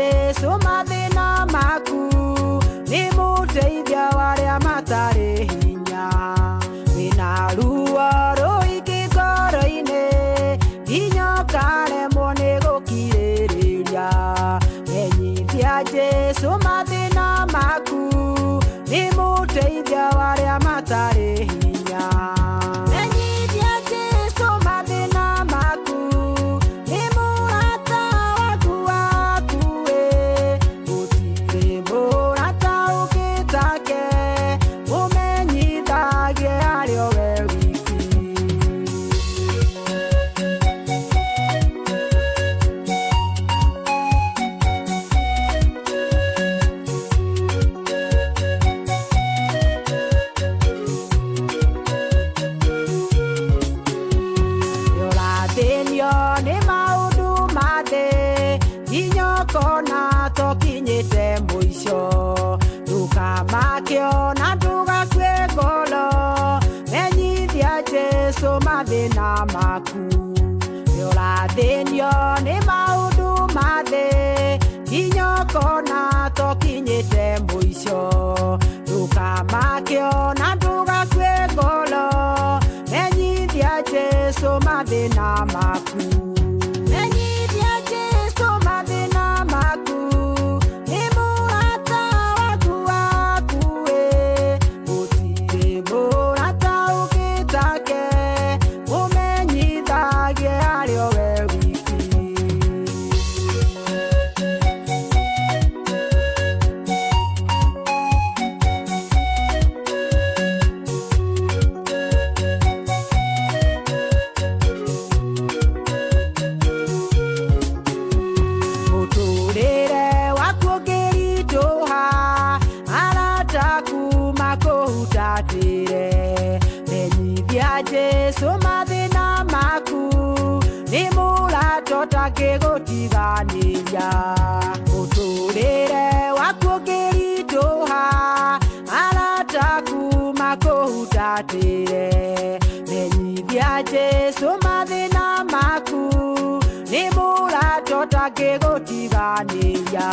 Jesu mathina maku ni muteithia waria matari hinya wina ruo ruingi ngoro-ini nginya ukaremwo ni gukirĩrĩria menyithia Jesu mathina maku ni muteithia waria matari hinya menyithia Jesu mathina maku ni murata waku gutiri murata ugitake umenyithagie ario we wiki ni maundu mathe inyokona tokinyite mwisho ndukamakiona ndugakue ngoro menyithia Jesu mathina maku yorathinio ni maundu mathe inyokona tokinyite mwisho ndukamakiona ndugakue ngoro menyithia Jesu mathina maku menyithia Jesu mathina maku ni murata waku gutiri murata ugitake umenyithagie ario we wiki muturire waku ngirituha arataku makuhutatire menyithia Jesu mathina maku ni murata utangigutiganiria muturire waku ngirituha arataku makuhutatire menyithia Jesu mathina maku ni murata utangigutiganiria